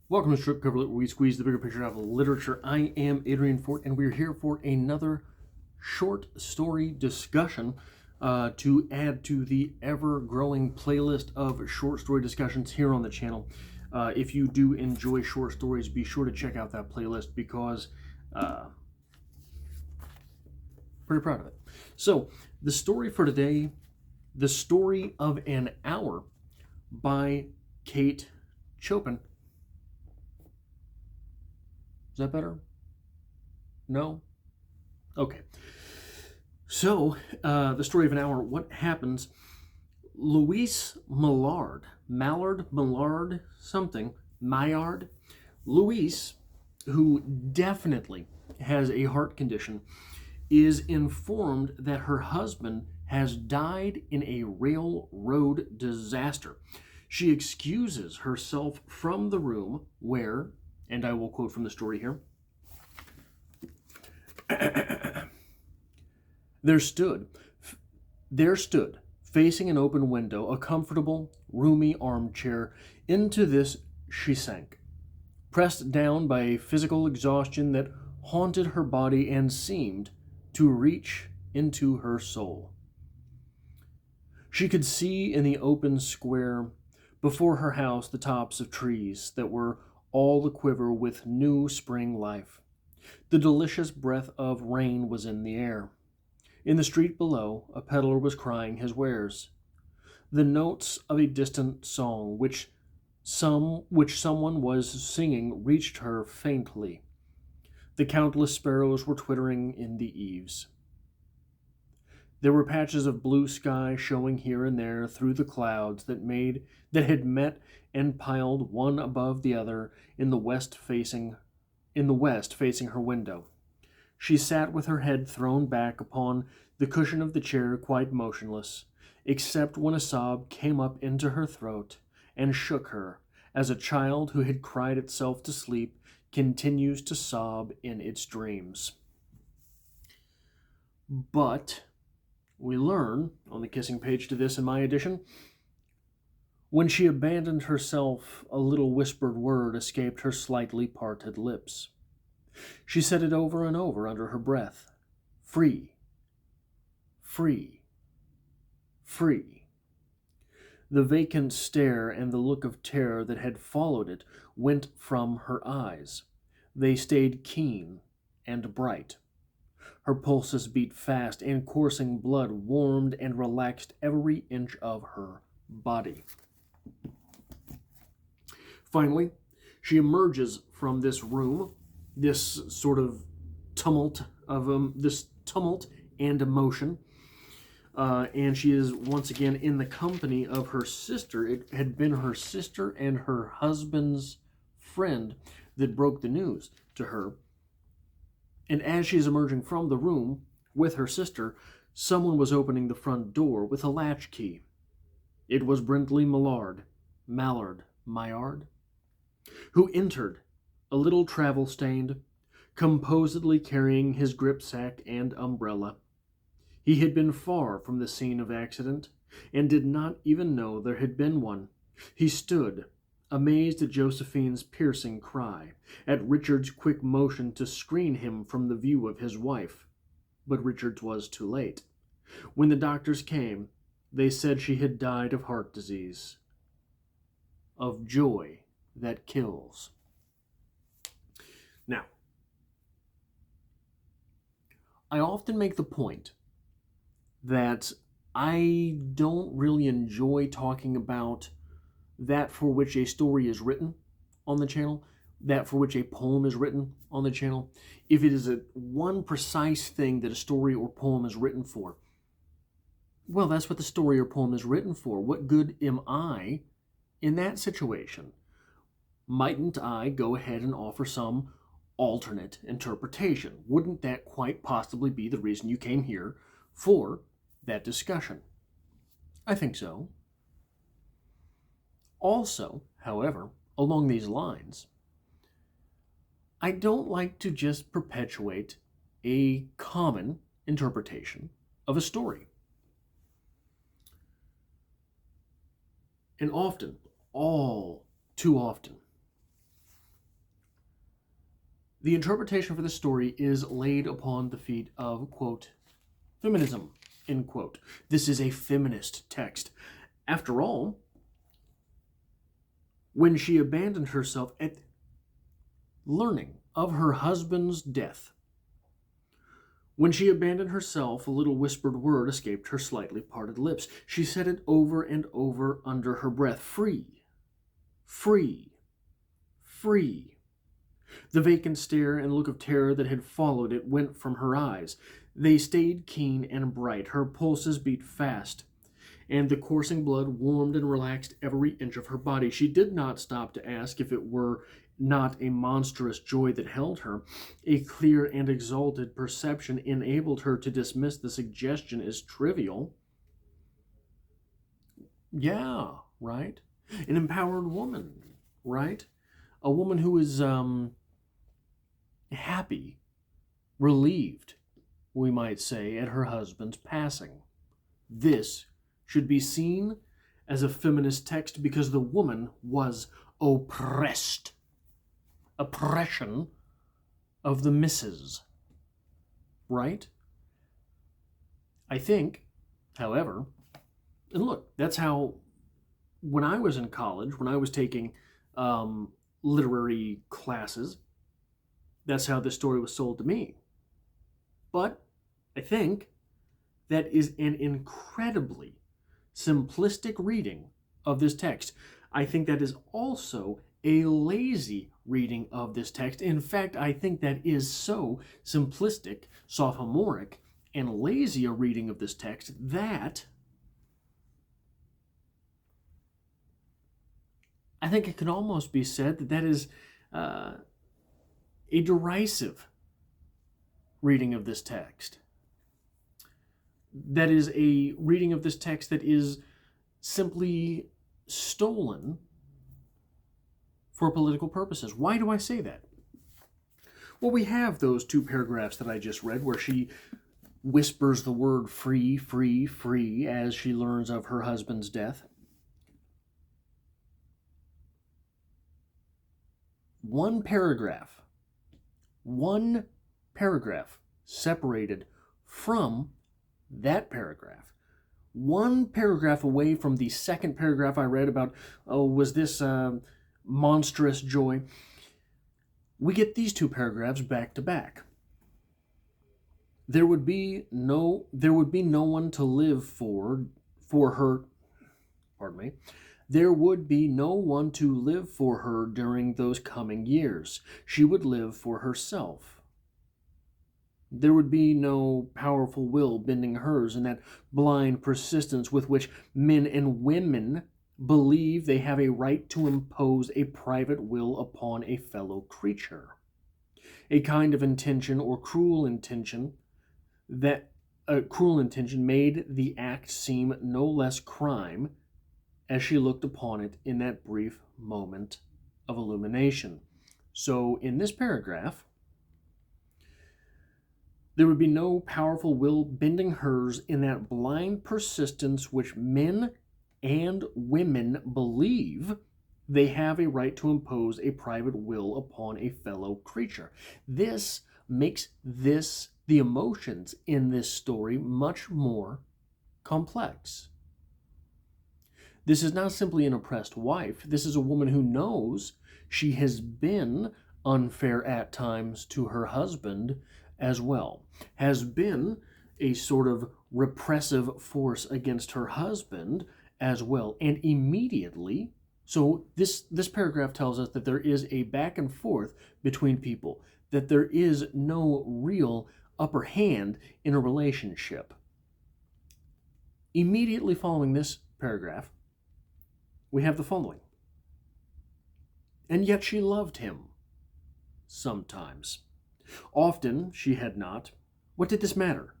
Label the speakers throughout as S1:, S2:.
S1: Welcome to Strip Cover Lit, where we squeeze the bigger picture out of literature. I am Adrian Fort, and we're here for another short story discussion to add to the ever-growing playlist of short story discussions here on the channel. If you do enjoy short stories, be sure to check out that playlist because pretty proud of it. So, the story for today, The Story of an Hour by Kate Chopin. Is that better? No? Okay. So, the story of an hour, what happens? Louise Maillard, Louise, who definitely has a heart condition, is informed that her husband has died in a railroad disaster. She excuses herself from the room where, and I will quote from the story here, there stood, facing an open window, a comfortable, roomy armchair. Into this she sank, pressed down by a physical exhaustion that haunted her body and seemed to reach into her soul. She could see in the open square before her house the tops of trees that were all aquiver with new spring life. The delicious breath of rain was in the air. In the street below, a peddler was crying his wares. The notes of a distant song which someone was singing reached her faintly. The countless sparrows were twittering in the eaves. There were patches of blue sky showing here and there through the clouds that had met and piled one above the other in the west facing her window. She sat with her head thrown back upon the cushion of the chair, quite motionless, except when a sob came up into her throat and shook her, as a child who had cried itself to sleep continues to sob in its dreams. But we learn, on the kissing page to this in my edition, when she abandoned herself, a little whispered word escaped her slightly parted lips. She said it over and over under her breath. Free. Free. Free. The vacant stare and the look of terror that had followed it went from her eyes. They stayed keen and bright. Her pulses beat fast, and coursing blood warmed and relaxed every inch of her body. Finally, she emerges from this room, this sort of tumult and emotion, and she is once again in the company of her sister. It had been her sister and her husband's friend that broke the news to her. And as she is emerging from the room with her sister, someone was opening the front door with a latch key. It was Brindley Maillard, who entered, a little travel-stained, composedly carrying his gripsack and umbrella. He had been far from the scene of accident, and did not even know there had been one. He stood, amazed at Josephine's piercing cry, at Richard's quick motion to screen him from the view of his wife. But Richard's was too late. When the doctors came, they said she had died of heart disease. Of joy that kills. Now, I often make the point that I don't really enjoy talking about that for which a story is written on the channel, that for which a poem is written on the channel. If it is one precise thing that a story or poem is written for, well, that's what the story or poem is written for. What good am I in that situation? Mightn't I go ahead and offer some alternate interpretation? Wouldn't that quite possibly be the reason you came here for that discussion? I think so. Also, however, along these lines, I don't like to just perpetuate a common interpretation of a story. And often, all too often, The interpretation for this story is laid upon the feet of, quote, feminism, end quote. This is a feminist text. After all, when she abandoned herself at learning of her husband's death, when she abandoned herself, a little whispered word escaped her slightly parted lips. She said it over and over under her breath. Free, free, free. The vacant stare and look of terror that had followed it went from her eyes. They stayed keen and bright. Her pulses beat fast, and the coursing blood warmed and relaxed every inch of her body. She did not stop to ask if it were not a monstrous joy that held her. A clear and exalted perception enabled her to dismiss the suggestion as trivial. Yeah, right? An empowered woman, right? A woman who is happy, relieved, we might say, at her husband's passing. This should be seen as a feminist text because the woman was oppressed. Oppression of the misses. Right? I think, however, and look, that's how, when I was in college, when I was taking literary classes, that's how this story was sold to me. But I think that is an incredibly simplistic reading of this text. I think that is also a lazy reading of this text. In fact, I think that is so simplistic, sophomoric, and lazy a reading of this text that I think it can almost be said that that is a derisive reading of this text. That is a reading of this text that is simply stolen for political purposes. Why do I say that? Well, we have those two paragraphs that I just read where she whispers the word free, free, free as she learns of her husband's death. One paragraph separated from that paragraph. One paragraph away from the second paragraph I read about, was this monstrous joy? We get these two paragraphs back to back. There would be no one to live for her. Pardon me. There would be no one to live for her during those coming years. She would live for herself. There would be no powerful will bending hers in that blind persistence with which men and women believe they have a right to impose a private will upon a fellow creature. A kind of intention or cruel intention made the act seem no less crime as she looked upon it in that brief moment of illumination. So in this paragraph, there would be no powerful will bending hers in that blind persistence which men and women believe they have a right to impose a private will upon a fellow creature. This makes the emotions in this story much more complex. This is not simply an oppressed wife. This is a woman who knows she has been unfair at times to her husband as well, has been a sort of repressive force against her husband as well. And immediately, so this paragraph tells us that there is a back and forth between people, that there is no real upper hand in a relationship. Immediately following this paragraph, we have the following. And yet she loved him. Sometimes. Often she had not. What did this matter?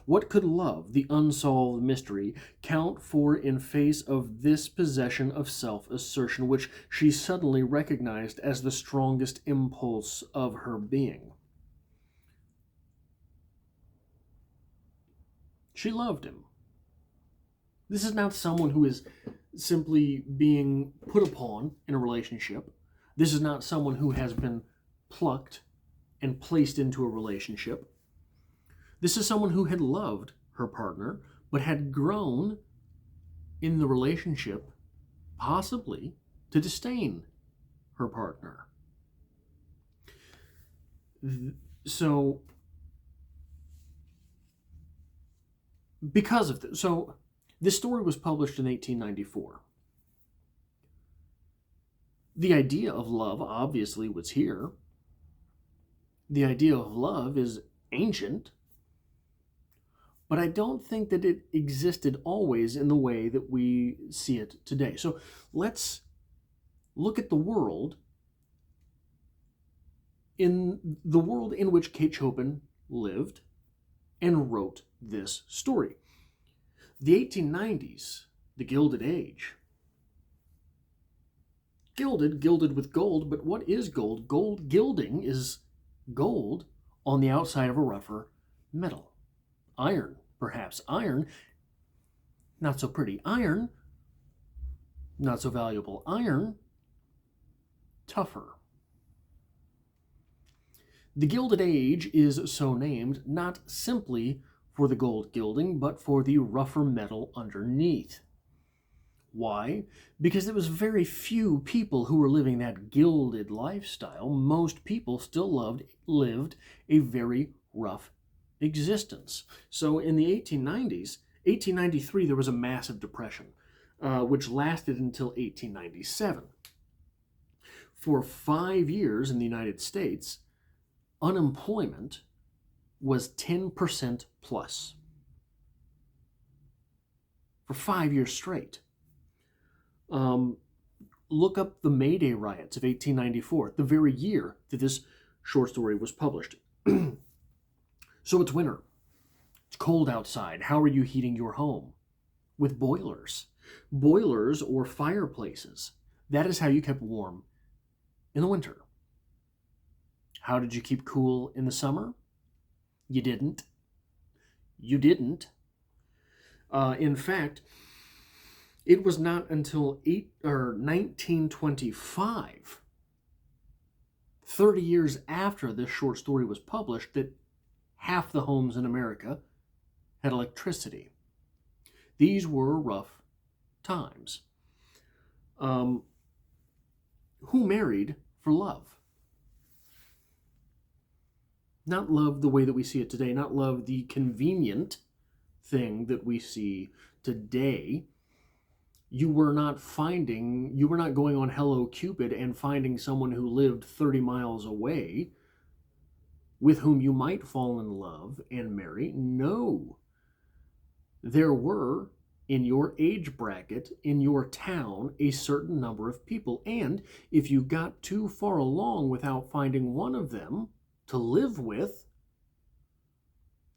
S1: What could love, the unsolved mystery, count for in face of this possession of self-assertion, which she suddenly recognized as the strongest impulse of her being? She loved him. This is not someone who is simply being put upon in a relationship. This is not someone who has been plucked and placed into a relationship. This is someone who had loved her partner, but had grown in the relationship, possibly to disdain her partner. So, because of this, this story was published in 1894. The idea of love obviously was here. The idea of love is ancient, but I don't think that it existed always in the way that we see it today. So let's look at the world in which Kate Chopin lived and wrote this story. The 1890s, the Gilded Age. Gilded with gold, but what is gold? Gilding is gold on the outside of a rougher metal. Iron, perhaps. Iron, not so pretty. Iron, not so valuable. Iron, tougher. The Gilded Age is so named not simply for the gold gilding, but for the rougher metal underneath. Why? Because there was very few people who were living that gilded lifestyle. Most people still lived a very rough existence. So in the 1890s, 1893, there was a massive depression, which lasted until 1897. For 5 years in the United States, unemployment was 10% plus. For 5 years straight. Look up the May Day riots of 1894, the very year that this short story was published. So it's winter. It's cold outside. How are you heating your home? With boilers. Boilers or fireplaces. That is how you kept warm in the winter. How did you keep cool in the summer? You didn't. You didn't. In fact, it was not until 1925, 30 years after this short story was published, that half the homes in America had electricity. These were rough times. Who married for love? Not love the way that we see it today, not love the convenient thing that we see today. You were not going on Hello Cupid and finding someone who lived 30 miles away with whom you might fall in love and marry. No. There were, in your age bracket, in your town, a certain number of people. And if you got too far along without finding one of them to live with,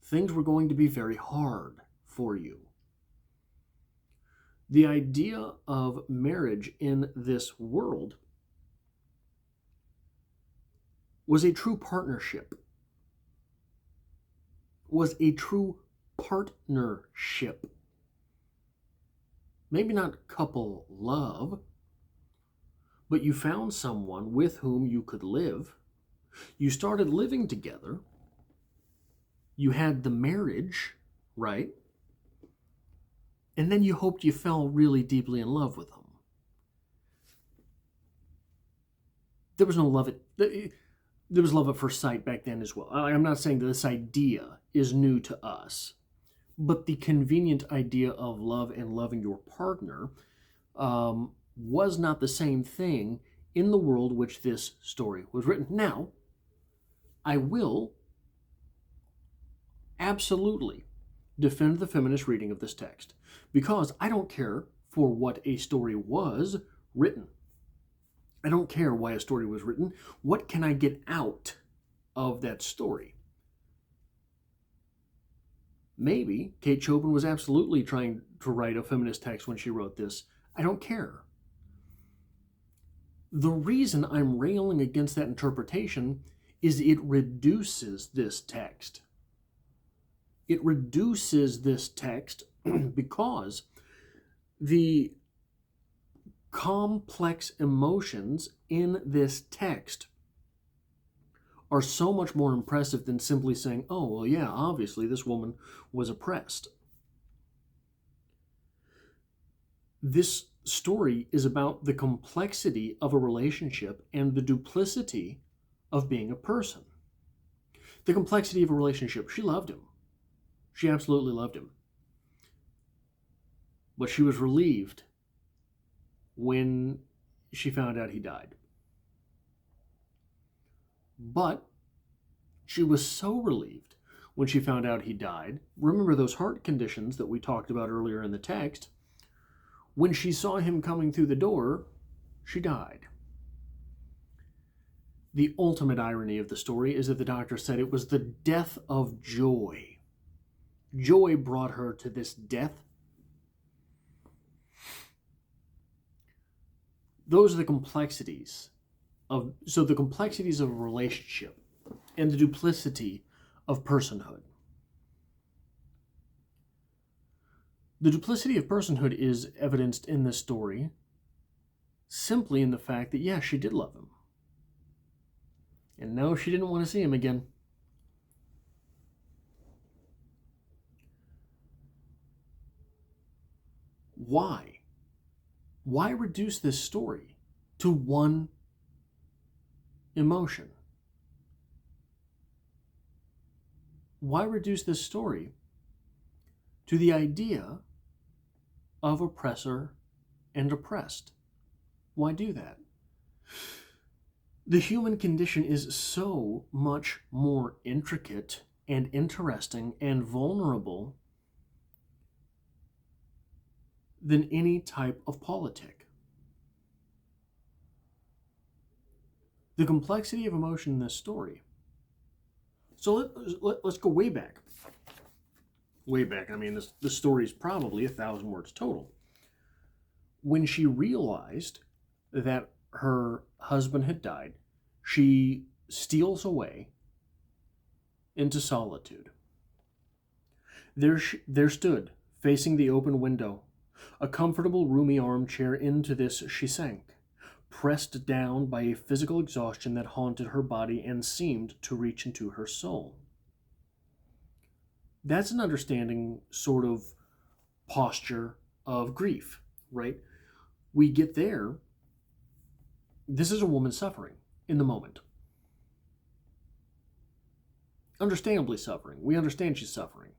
S1: things were going to be very hard for you. The idea of marriage in this world was a true partnership, Maybe not couple love, but you found someone with whom you could live. You started living together. You had the marriage, right? And then you hoped you fell really deeply in love with them. There was no love there was love at first sight back then as well. I'm not saying that this idea is new to us, but the convenient idea of love and loving your partner was not the same thing in the world which this story was written. Now, I will absolutely defend the feminist reading of this text, because I don't care for what a story was written. I don't care why a story was written. What can I get out of that story? Maybe Kate Chopin was absolutely trying to write a feminist text when she wrote this. I don't care. The reason I'm railing against that interpretation is it reduces this text. It reduces this text because the complex emotions in this text are so much more impressive than simply saying, oh, well, yeah, obviously this woman was oppressed. This story is about the complexity of a relationship and the duplicity of being a person. The complexity of a relationship. She loved him. She absolutely loved him. But she was relieved when she found out he died. But she was so relieved when she found out he died. Remember those heart conditions that we talked about earlier in the text? When she saw him coming through the door, she died. The ultimate irony of the story is that the doctor said it was the death of joy. Joy brought her to this death. Those are the complexities of a relationship and the duplicity of personhood. The duplicity of personhood is evidenced in this story simply in the fact that, yes, she did love him. And no, she didn't want to see him again. Why? Why reduce this story to one emotion? Why reduce this story to the idea of oppressor and oppressed? Why do that? The human condition is so much more intricate and interesting and vulnerable than any type of politic. The complexity of emotion in this story. So let's go way back. Way back. I mean, this story is probably 1,000 words total. When she realized that her husband had died, she steals away into solitude. There stood, facing the open window, a comfortable, roomy armchair. Into this she sank, pressed down by a physical exhaustion that haunted her body and seemed to reach into her soul. That's an understanding sort of posture of grief, right? We get there. This is a woman suffering in the moment. Understandably suffering. We understand she's suffering.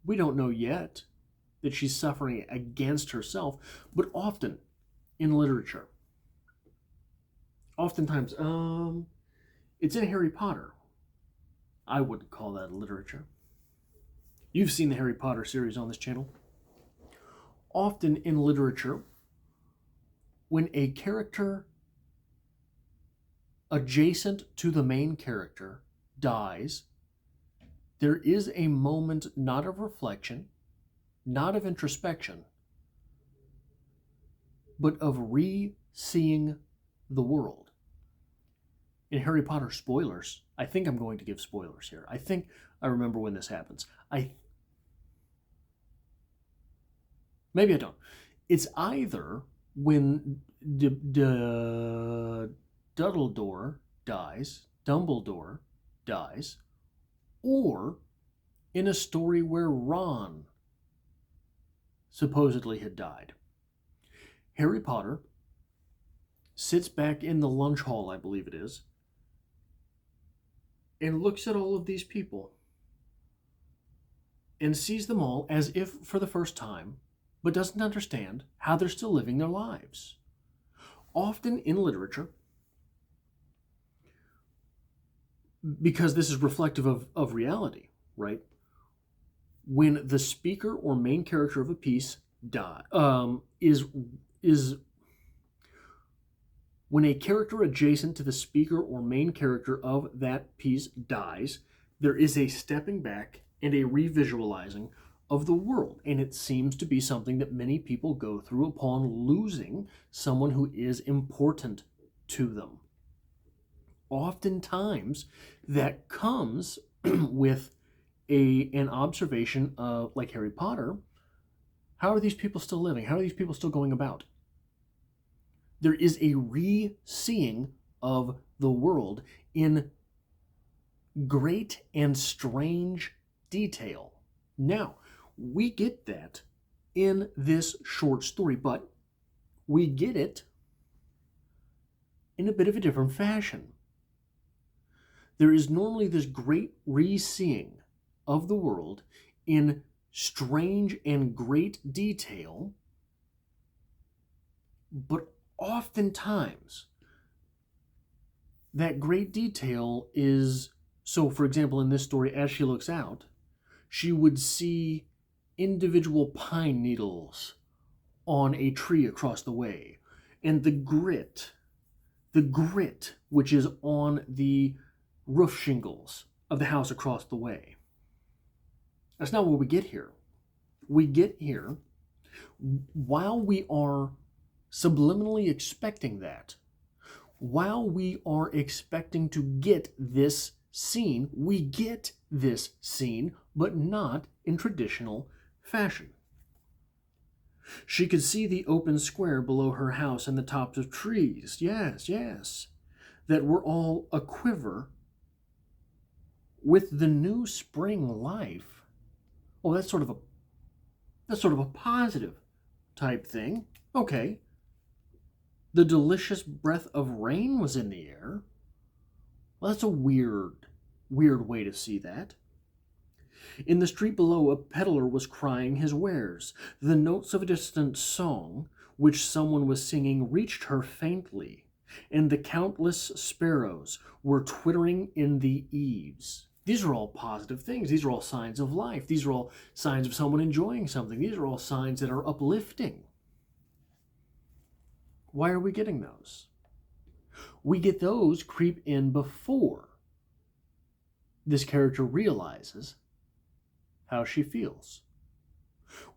S1: We don't know yet that she's suffering against herself, but often in literature, oftentimes, it's in Harry Potter. I wouldn't call that literature. You've seen the Harry Potter series on this channel. Often in literature, when a character adjacent to the main character dies, there is a moment not of reflection, not of introspection, but of re-seeing the world. In Harry Potter, spoilers. I think I'm going to give spoilers here. I think I remember when this happens. Maybe I don't. It's either when Dumbledore dies, or in a story where Ron supposedly had died. Harry Potter sits back in the lunch hall, I believe it is, and looks at all of these people and sees them all as if for the first time, but doesn't understand how they're still living their lives. Often in literature, because this is reflective of reality, right? When the speaker or main character of a piece is when a character adjacent to the speaker or main character of that piece dies, there is a stepping back and a revisualizing of the world. And it seems to be something that many people go through upon losing someone who is important to them. Oftentimes, that comes with an observation of, like Harry Potter, how are these people still living? How are these people still going about? There is a re-seeing of the world in great and strange detail. Now, we get that in this short story, but we get it in a bit of a different fashion. There is normally this great re-seeing of the world in strange and great detail, but oftentimes that great detail is, so for example in this story, as she looks out, she would see individual pine needles on a tree across the way, and the grit which is on the roof shingles of the house across the way. That's not what we get here. We get here, while we are subliminally expecting that, while we are expecting to get this scene, we get this scene, but not in traditional fashion. She could see the open square below her house and the tops of trees, yes, that were all aquiver with the new spring life. Oh, that's sort of a positive type thing. Okay. The delicious breath of rain was in the air. Well, that's a weird way to see that. In the street below, a peddler was crying his wares. The notes of a distant song, which someone was singing, reached her faintly, and the countless sparrows were twittering in the eaves. These are all positive things. These are all signs of life. These are all signs of someone enjoying something. These are all signs that are uplifting. Why are we getting those? We get those creep in before this character realizes how she feels.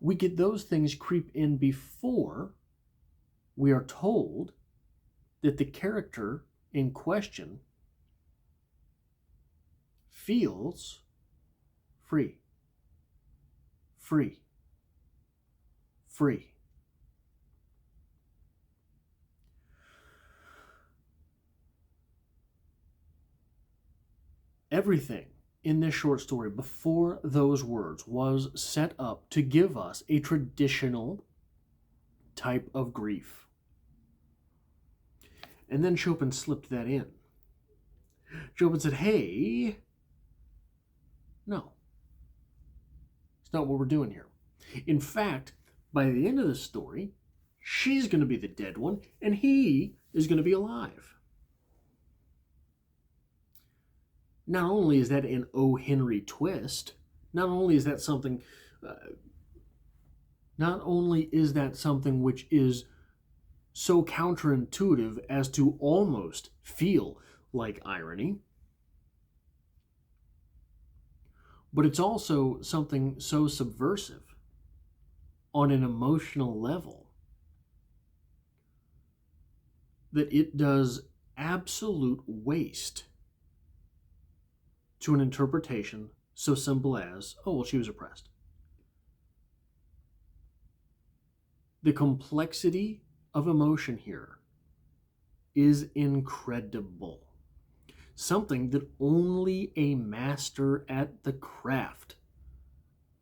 S1: We get those things creep in before we are told that the character in question feels free. Free. Free. Everything in this short story before those words was set up to give us a traditional type of grief. And then Chopin slipped that in. Chopin said, hey, no, it's not what we're doing here. In fact, by the end of the story, she's going to be the dead one, and he is going to be alive. Not only is that an O. Henry twist, not only is that something which is so counterintuitive as to almost feel like irony, but it's also something so subversive on an emotional level that it does absolute waste to an interpretation so simple as, oh, well, she was oppressed. The complexity of emotion here is incredible. Something that only a master at the craft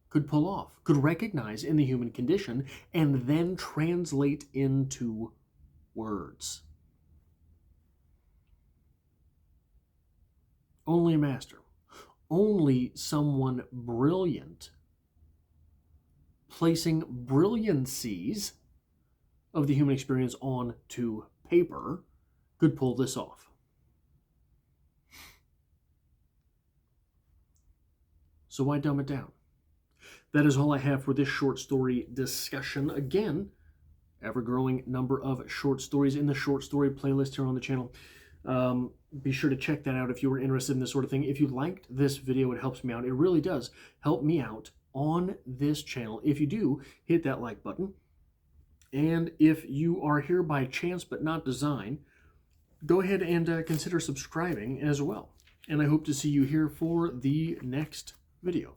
S1: could pull off, could recognize in the human condition, and then translate into words. Only a master. Only someone brilliant, placing brilliancies of the human experience onto paper, could pull this off. So why dumb it down? That is all I have for this short story discussion. Again, ever-growing number of short stories in the short story playlist here on the channel. Be sure to check that out if you were interested in this sort of thing. If you liked this video, it helps me out. It really does help me out on this channel. If you do, hit that like button. And if you are here by chance but not design, go ahead and consider subscribing as well. And I hope to see you here for the next video.